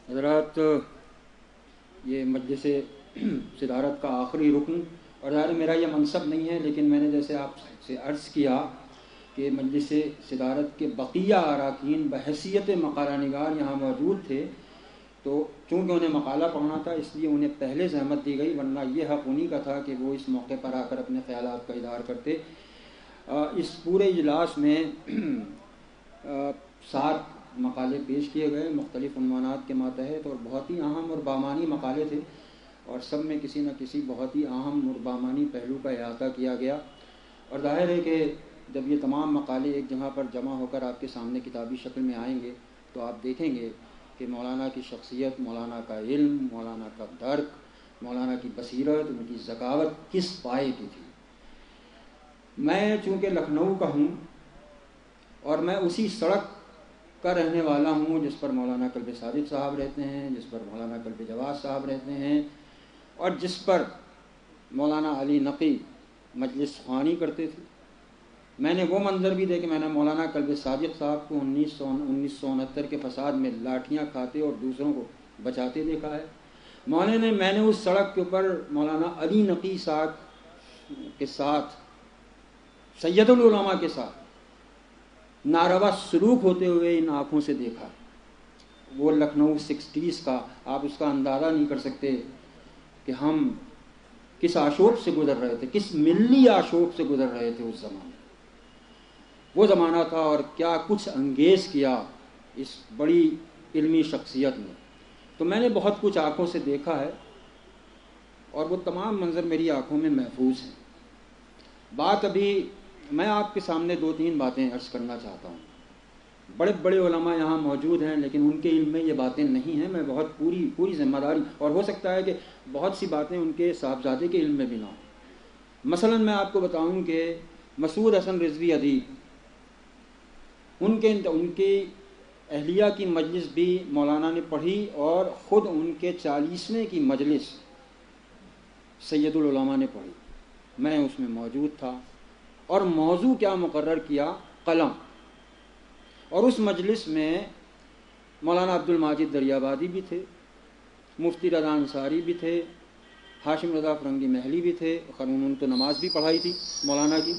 حضرات، یہ مجلس صدارت کا آخری رکن، اور ظاہر میرا یہ منصب نہیں ہے، لیکن میں نے جیسے آپ سے عرض کیا کہ مجلس صدارت کے بقیہ اراکین بحیثیت مقالہ نگار یہاں موجود تھے، تو چونکہ انہیں مقالہ پڑھنا تھا اس لیے انہیں پہلے زحمت دی گئی، ورنہ یہ حق انہی کا تھا کہ وہ اس موقع پر آ کر اپنے خیالات کا اظہار کرتے۔ اس پورے اجلاس میں 7 مقالے پیش کیے گئے مختلف عنوانات کے ماتحت، اور بہت ہی اہم اور بامانی مقالے تھے، اور سب میں کسی نہ کسی بہت ہی اہم اور بامانی پہلو کا احاطہ کیا گیا۔ اور ظاہر ہے کہ جب یہ تمام مقالے ایک جگہ پر جمع ہو کر آپ کے سامنے کتابی شکل میں آئیں گے تو آپ دیکھیں گے کہ مولانا کی شخصیت، مولانا کا علم، مولانا کا درک، مولانا کی بصیرت، ان کی ذکاوت کس پائے کی تھی۔ میں چونکہ لکھنؤ کا ہوں اور میں اسی سڑک کا رہنے والا ہوں جس پر مولانا قلب صادق صاحب رہتے ہیں، جس پر مولانا قلب جواد صاحب رہتے ہیں، اور جس پر مولانا علی نقی مجلس خوانی کرتے تھے۔ میں نے وہ منظر بھی دیکھے، میں نے مولانا قلب صادق صاحب کو 1969 کے فساد میں لاٹھیاں کھاتے اور دوسروں کو بچاتے دیکھا ہے۔ میں نے اس سڑک کے اوپر مولانا علی نقی صاحب کے ساتھ، سید العلماء کے ساتھ ناروا سلوک ہوتے ہوئے ان آنکھوں سے دیکھا۔ وہ لکھنؤ 60s کا، آپ اس کا اندازہ نہیں کر سکتے کہ ہم کس آشوب سے گزر رہے تھے، کس ملی آشوب سے گزر رہے تھے اس زمانے۔ وہ زمانہ تھا اور کیا کچھ انگیز کیا اس بڑی علمی شخصیت نے۔ تو میں نے بہت کچھ آنکھوں سے دیکھا ہے، اور وہ تمام منظر میری آنکھوں میں محفوظ ہیں۔ بات ابھی میں آپ کے سامنے 2-3 باتیں عرض کرنا چاہتا ہوں۔ بڑے بڑے علماء یہاں موجود ہیں لیکن ان کے علم میں یہ باتیں نہیں ہیں۔ میں بہت پوری ذمہ داری، اور ہو سکتا ہے کہ بہت سی باتیں ان کے صاحبزادے کے علم میں بھی نہ ہوں۔ مثلا میں آپ کو بتاؤں کہ مسعود حسن رضوی ادیب، ان کی اہلیہ کی مجلس بھی مولانا نے پڑھی، اور خود ان کے 40ویں کی مجلس سید العلماء نے پڑھی۔ میں اس میں موجود تھا، اور موضوع کیا مقرر کیا؟ قلم۔ اور اس مجلس میں مولانا عبد الماجد دریابادی بھی تھے، مفتی رضا انصاری بھی تھے، ہاشم رضا فرنگی محلی بھی تھے، انہوں نے تو نماز بھی پڑھائی تھی مولانا کی۔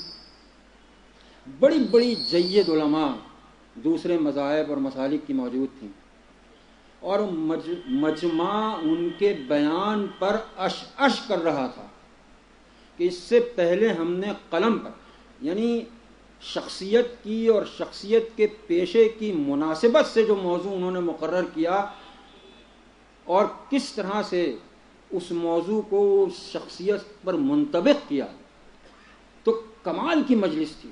بڑی بڑی جید علماء دوسرے مذاہب اور مسالک کی موجود تھیں، اور مجمع ان کے بیان پر اش کر رہا تھا کہ اس سے پہلے ہم نے قلم پر، یعنی شخصیت کی اور شخصیت کے پیشے کی مناسبت سے جو موضوع انہوں نے مقرر کیا، اور کس طرح سے اس موضوع کو شخصیت پر منطبق کیا، تو کمال کی مجلس تھی۔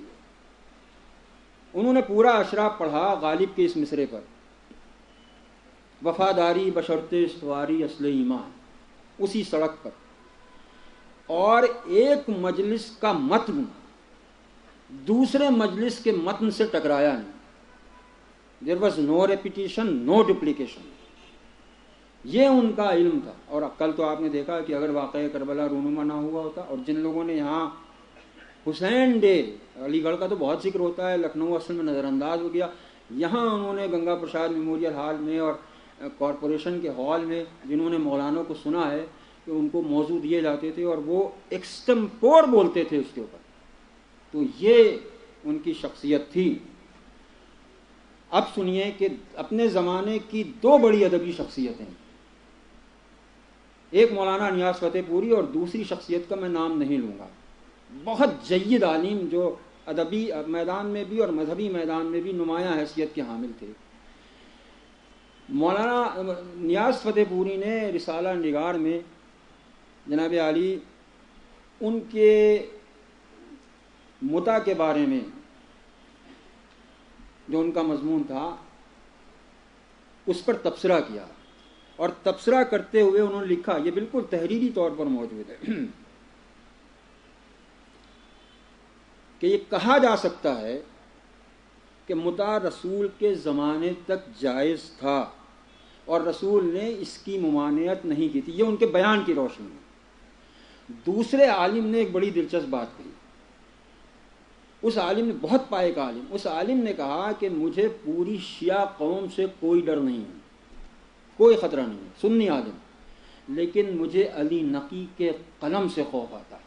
انہوں نے پورا اشرا پڑھا غالب کے اس مصرے پر، وفاداری بشرط استواری اصل ایمان، اسی سڑک پر۔ اور ایک مجلس کا متن دوسرے مجلس کے متن سے ٹکرایا نہیں۔ There was no repetition, no duplication. یہ ان کا علم تھا۔ اور کل تو آپ نے دیکھا کہ اگر واقعہ کربلا رونما نہ ہوا ہوتا، اور جن لوگوں نے یہاں حسین ڈے، علی گڑھ کا تو بہت ذکر ہوتا ہے، لکھنؤ اصل میں نظر انداز ہو گیا، یہاں انہوں نے گنگا پرساد میموریل ہال میں اور کارپوریشن کے ہال میں جنہوں نے مولانوں کو سنا ہے کہ ان کو موضوع دیے جاتے تھے اور وہ ایکسٹمپور بولتے تھے اس کے اوپر۔ تو یہ ان کی شخصیت تھی۔ اب سنیے کہ اپنے زمانے کی 2 بڑی ادبی شخصیتیں، ایک مولانا نیاز فتح پوری اور دوسری شخصیت کا میں نام نہیں لوں گا، بہت جید عالم جو ادبی میدان میں بھی اور مذہبی میدان میں بھی نمایاں حیثیت کے حامل تھے۔ مولانا نیاز فتح پوری نے رسالہ نگار میں جناب عالی ان کے متع کے بارے میں جو ان کا مضمون تھا اس پر تبصرہ کیا، اور تبصرہ کرتے ہوئے انہوں نے لکھا، یہ بالکل تحریری طور پر موجود ہے، کہ یہ کہا جا سکتا ہے کہ متع رسول کے زمانے تک جائز تھا اور رسول نے اس کی ممانعت نہیں کی تھی۔ یہ ان کے بیان کی روشنی میں۔ دوسرے عالم نے ایک بڑی دلچسپ بات کہی، اس عالم نے، بہت پائے کا عالم، اس عالم نے کہا کہ مجھے پوری شیعہ قوم سے کوئی ڈر نہیں ہے، کوئی خطرہ نہیں ہے، سنی عالم، لیکن مجھے علی نقی کے قلم سے خوف آتا ہے.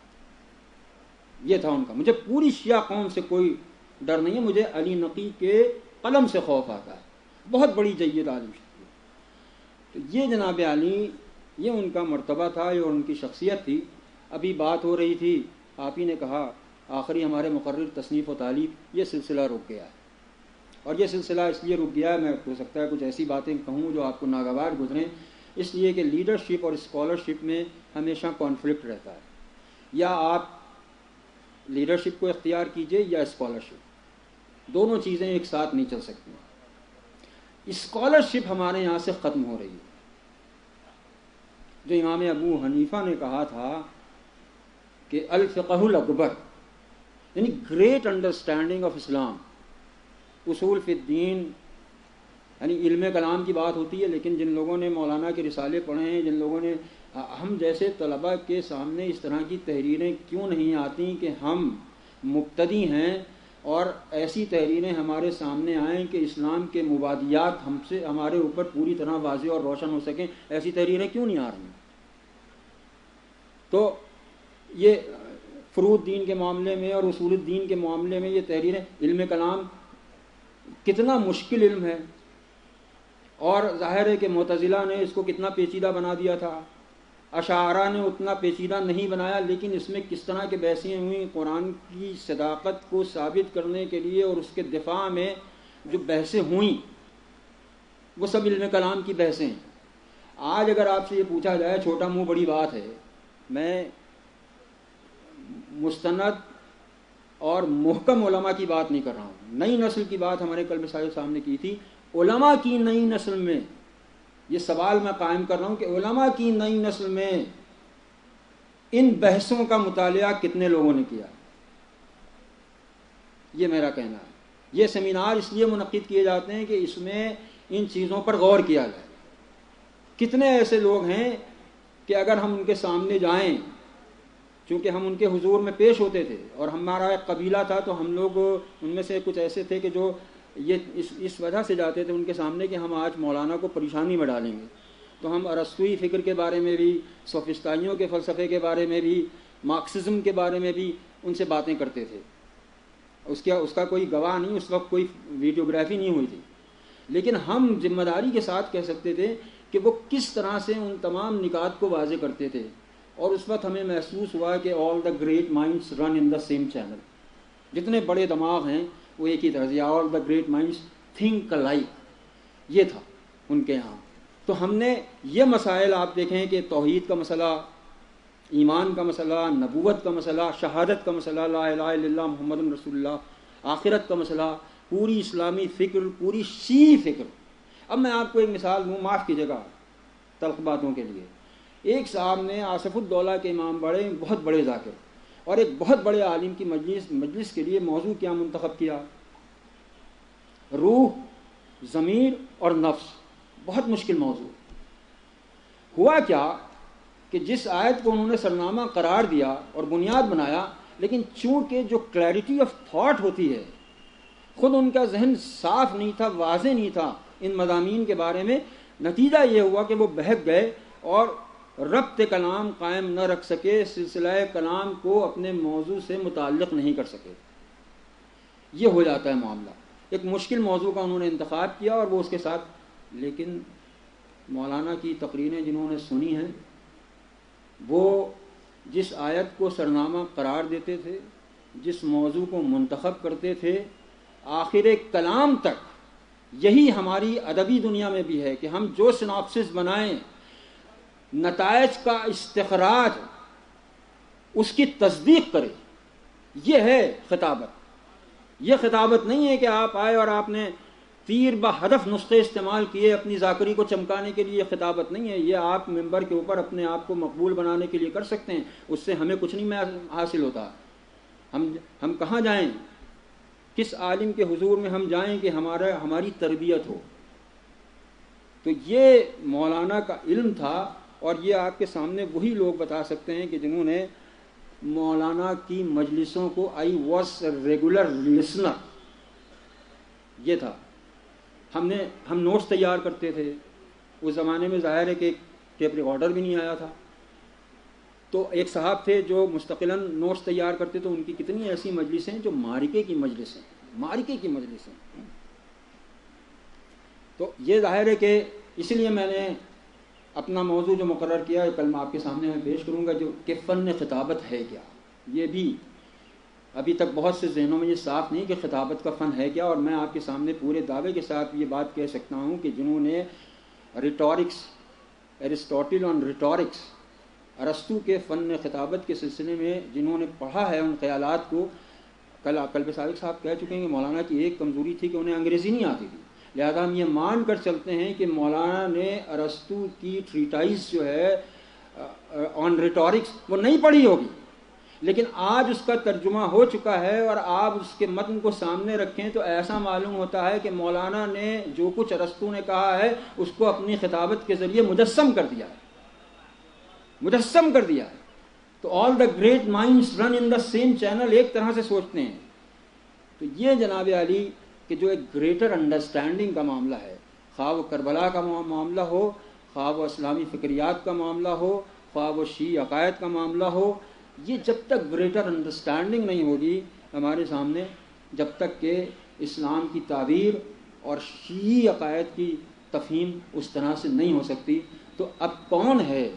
یہ تھا ان کا. مجھے پوری شیعہ قوم سے کوئی ڈر نہیں ہے، مجھے علی نقی کے قلم سے خوف آتا ہے. بہت بڑی جید عالم تھی. تو یہ جناب علی، یہ ان کا مرتبہ تھا، یہ ان کی شخصیت تھی. ابھی بات ہو رہی تھی، آپ ہی نے کہا آخری ہمارے مقرر تصنیف و تعلیف، یہ سلسلہ رک گیا ہے. اور یہ سلسلہ اس لیے رک گیا ہے، میں ہو سکتا ہے کچھ ایسی باتیں کہوں جو آپ کو ناگوار گزریں، اس لیے کہ لیڈرشپ اور اسکالرشپ میں ہمیشہ کانفلکٹ رہتا ہے. یا آپ لیڈرشپ کو اختیار کیجئے یا اسکالرشپ، دونوں چیزیں ایک ساتھ نہیں چل سکتی. اسکالرشپ ہمارے یہاں سے ختم ہو رہی ہے. جو امام ابو حنیفہ نے کہا تھا کہ الفقہ الاکبر، یعنی گریٹ انڈرسٹینڈنگ آف اسلام، اصول فی الدین، یعنی علم کلام کی بات ہوتی ہے، لیکن جن لوگوں نے مولانا کے رسالے پڑھے ہیں، جن لوگوں نے، ہم جیسے طلباء کے سامنے اس طرح کی تحریریں کیوں نہیں آتی کہ ہم مبتدی ہیں اور ایسی تحریریں ہمارے سامنے آئیں کہ اسلام کے مبادیات ہم سے، ہمارے اوپر پوری طرح واضح اور روشن ہو سکیں. ایسی تحریریں کیوں نہیں آ رہی؟ تو یہ فروع دین کے معاملے میں اور اصول الدین کے معاملے میں یہ تحریریں، علم کلام کتنا مشکل علم ہے، اور ظاہر ہے کہ معتزلہ نے اس کو کتنا پیچیدہ بنا دیا تھا، اشاعرہ نے اتنا پیچیدہ نہیں بنایا، لیکن اس میں کس طرح کے بحثیں ہوئیں قرآن کی صداقت کو ثابت کرنے کے لیے، اور اس کے دفاع میں جو بحثیں ہوئیں وہ سب علم کلام کی بحثیں ہیں. آج اگر آپ سے یہ پوچھا جائے، چھوٹا منہ بڑی بات ہے، میں مستند اور محکم علماء کی بات نہیں کر رہا ہوں، نئی نسل کی بات ہمارے قلب صاحب سامنے کی تھی. علماء کی نئی نسل میں یہ سوال میں قائم کر رہا ہوں کہ علماء کی نئی نسل میں ان بحثوں کا مطالعہ کتنے لوگوں نے کیا؟ یہ میرا کہنا ہے. یہ سیمینار اس لیے منعقد کیے جاتے ہیں کہ اس میں ان چیزوں پر غور کیا جائے. کتنے ایسے لوگ ہیں کہ اگر ہم ان کے سامنے جائیں، چونکہ ہم ان کے حضور میں پیش ہوتے تھے اور ہمارا ایک قبیلہ تھا، تو ہم لوگ ان میں سے کچھ ایسے تھے کہ جو یہ اس وجہ سے جاتے تھے ان کے سامنے کہ ہم آج مولانا کو پریشانی میں ڈالیں گے. تو ہم ارسطوئی فکر کے بارے میں بھی، سوفسطائیوں کے فلسفے کے بارے میں بھی، مارکسزم کے بارے میں بھی ان سے باتیں کرتے تھے. اس کا کوئی گواہ نہیں، اس وقت کوئی ویڈیوگرافی نہیں ہوئی تھی، لیکن ہم ذمہ داری کے ساتھ کہہ سکتے تھے کہ وہ کس طرح سے ان تمام نکات کو واضح کرتے تھے. اور اس وقت ہمیں محسوس ہوا کہ all the great minds run in the same channel. جتنے بڑے دماغ ہیں وہ ایک ہی طرح سے، all the great minds think like, یہ تھا ان کے یہاں. تو ہم نے یہ مسائل، آپ دیکھیں کہ توحید کا مسئلہ، ایمان کا مسئلہ، نبوت کا مسئلہ، شہادت کا مسئلہ، لا الہ الا اللہ محمد رسول اللہ، آخرت کا مسئلہ، پوری اسلامی فکر، پوری شیعی فکر. اب میں آپ کو ایک مثال دوں، معاف کیجیے گا تلخ باتوں کے لیے. ایک صاحب نے آصف الدولہ کے امام بڑے، بہت بڑے ذاکر اور ایک بہت بڑے عالم کی مجلس کے لیے موضوع کیا منتخب کیا؟ روح، ضمیر اور نفس. بہت مشکل موضوع. ہوا کیا کہ جس آیت کو انہوں نے سرنامہ قرار دیا اور بنیاد بنایا، لیکن چونکہ جو کلیئرٹی آف تھاٹ ہوتی ہے، خود ان کا ذہن صاف نہیں تھا، واضح نہیں تھا ان مضامین کے بارے میں، نتیجہ یہ ہوا کہ وہ بہک گئے اور ربط کلام قائم نہ رکھ سکے، سلسلہ کلام کو اپنے موضوع سے متعلق نہیں کر سکے. یہ ہو جاتا ہے معاملہ. ایک مشکل موضوع کا انہوں نے انتخاب کیا اور وہ اس کے ساتھ، لیکن مولانا کی تقریریں جنہوں نے سنی ہیں، وہ جس آیت کو سرنامہ قرار دیتے تھے، جس موضوع کو منتخب کرتے تھے، آخر کلام تک یہی ہماری ادبی دنیا میں بھی ہے کہ ہم جو سناپسس بنائیں، نتائج کا استخراج، اس کی تصدیق کریں. یہ ہے خطابت. یہ خطابت نہیں ہے کہ آپ آئے اور آپ نے تیر بہدف نسخے استعمال کیے اپنی ذاکری کو چمکانے کے لیے. یہ خطابت نہیں ہے. یہ آپ ممبر کے اوپر اپنے آپ کو مقبول بنانے کے لیے کر سکتے ہیں، اس سے ہمیں کچھ نہیں حاصل ہوتا. ہم کہاں جائیں، کس عالم کے حضور میں ہم جائیں کہ ہماری تربیت ہو. تو یہ مولانا کا علم تھا، اور یہ آپ کے سامنے وہی لوگ بتا سکتے ہیں کہ جنہوں نے مولانا کی مجلسوں کو، آئی واز ریگولر لسنر. یہ تھا. ہم نوٹس تیار کرتے تھے، اس زمانے میں ظاہر ہے کہ ٹیپ ریکارڈر بھی نہیں آیا تھا. تو ایک صاحب تھے جو مستقلاً نوٹس تیار کرتے، تو ان کی کتنی ایسی مجلسیں جو معرکے کی مجلسیں. تو یہ ظاہر ہے کہ اس لیے میں نے اپنا موضوع جو مقرر کیا ہے کل میں آپ کے سامنے میں پیش کروں گا، جو کہ فن خطابت ہے کیا. یہ بھی ابھی تک بہت سے ذہنوں میں یہ صاف نہیں کہ خطابت کا فن ہے کیا، اور میں آپ کے سامنے پورے دعوے کے ساتھ یہ بات کہہ سکتا ہوں کہ جنہوں نے ریٹورکس، ایرسٹوٹل آن ریٹورکس، ارسطو کے فن خطابت کے سلسلے میں جنہوں نے پڑھا ہے ان خیالات کو، کل سابق صاحب کہہ چکے ہیں کہ مولانا کی ایک کمزوری تھی کہ انہیں انگریزی نہیں آتی تھی. لہذا ہم یہ مان کر چلتے ہیں کہ مولانا نے ارسطو کی ٹریٹائز جو ہے آن ریٹورکس وہ نہیں پڑھی ہوگی، لیکن آج اس کا ترجمہ ہو چکا ہے اور آپ اس کے متن کو سامنے رکھیں تو ایسا معلوم ہوتا ہے کہ مولانا نے جو کچھ ارسطو نے کہا ہے اس کو اپنی خطابت کے ذریعے مجسم کر دیا ہے. تو all the great minds run in the same channel, ایک طرح سے سوچتے ہیں. تو یہ جناب علی کہ جو ایک گریٹر انڈرسٹینڈنگ کا معاملہ ہے، خواہ وہ کربلا کا معاملہ ہو، خواہ وہ اسلامی فکریات کا معاملہ ہو، خواہ وہ شیعی عقائد کا معاملہ ہو، یہ جب تک گریٹر انڈرسٹینڈنگ نہیں ہوگی ہمارے سامنے، جب تک کہ اسلام کی تعبیر اور شیعی عقائد کی تفہیم اس طرح سے نہیں ہو سکتی. تو اب کون ہے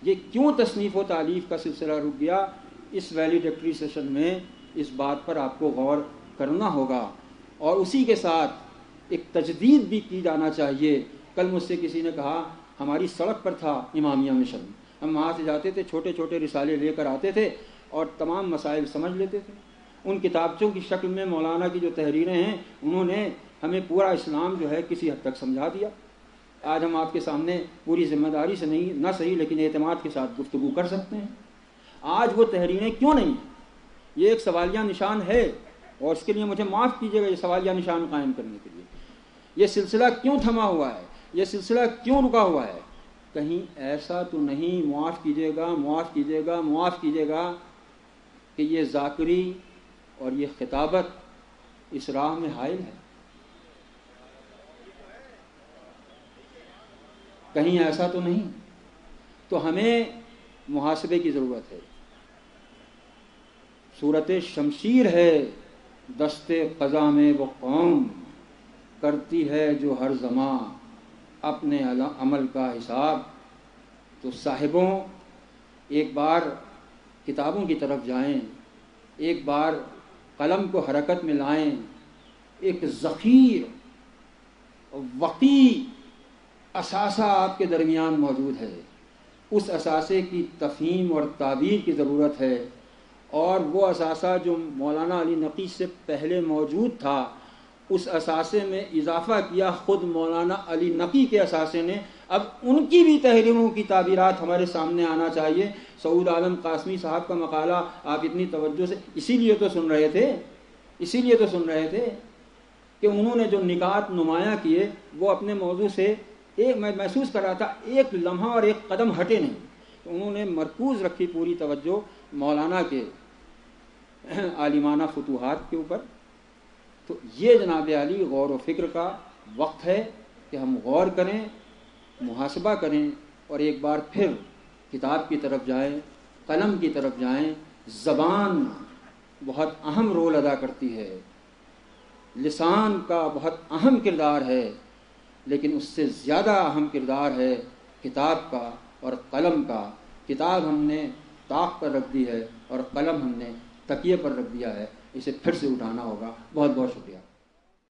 یہ، کیوں تصنیف و تالیف کا سلسلہ رک گیا؟ اس ویلیڈکٹری سیشن میں اس بات پر آپ کو غور کرنا ہوگا، اور اسی کے ساتھ ایک تجدید بھی کی جانا چاہیے. کل مجھ سے کسی نے کہا ہماری سڑک پر تھا امامیہ مشن، ہم وہاں سے جاتے تھے، چھوٹے چھوٹے رسالے لے کر آتے تھے اور تمام مسائل سمجھ لیتے تھے. ان کتابچوں کی شکل میں مولانا کی جو تحریریں ہیں انہوں نے ہمیں پورا اسلام جو ہے کسی حد تک سمجھا دیا. آج ہم آپ کے سامنے پوری ذمہ داری سے نہیں نہ صحیح لیکن اعتماد کے ساتھ گفتگو کر سکتے ہیں. آج وہ تحریریں کیوں نہیں ہیں؟ یہ ایک سوالیہ نشان ہے، اور اس کے لیے مجھے معاف کیجیے گا یہ سوالیہ نشان قائم کرنے کے لیے. یہ سلسلہ کیوں تھما ہوا ہے؟ یہ سلسلہ کیوں رکا ہوا ہے؟ کہیں ایسا تو نہیں، معاف کیجیے گا کہ یہ ذاکری اور یہ خطابت اس راہ میں حائل ہے؟ کہیں ایسا تو نہیں؟ تو ہمیں محاسبے کی ضرورت ہے. صورت شمشیر ہے دست قضا میں وہ قوم، کرتی ہے جو ہر زمان اپنے عمل کا حساب. تو صاحبوں ایک بار کتابوں کی طرف جائیں، ایک بار قلم کو حرکت میں لائیں. ایک ذخیر وقی اثاثہ آپ کے درمیان موجود ہے، اس اثاثے کی تفہیم اور تعبیر کی ضرورت ہے. اور وہ اثاثہ جو مولانا علی نقی سے پہلے موجود تھا، اس اثاثے میں اضافہ کیا خود مولانا علی نقی کے اثاثے نے. اب ان کی بھی تحریروں کی تعبیرات ہمارے سامنے آنا چاہیے. سعود عالم قاسمی صاحب کا مقالہ آپ اتنی توجہ سے اسی لیے تو سن رہے تھے کہ انہوں نے جو نکات نمایاں کیے وہ اپنے موضوع سے میں محسوس کر رہا تھا ایک لمحہ اور ایک قدم ہٹے نہیں. تو انہوں نے مرکوز رکھی پوری توجہ مولانا کے عالمانہ فتوحات کے اوپر. تو یہ جناب علی غور و فکر کا وقت ہے کہ ہم غور کریں، محاسبہ کریں، اور ایک بار پھر کتاب کی طرف جائیں، قلم کی طرف جائیں. زبان بہت اہم رول ادا کرتی ہے، لسان کا بہت اہم کردار ہے، لیکن اس سے زیادہ اہم کردار ہے کتاب کا اور قلم کا. کتاب ہم نے طاق پر رکھ دی ہے اور قلم ہم نے تکیے پر رکھ دیا ہے. اسے پھر سے اٹھانا ہوگا. بہت بہت شکریہ.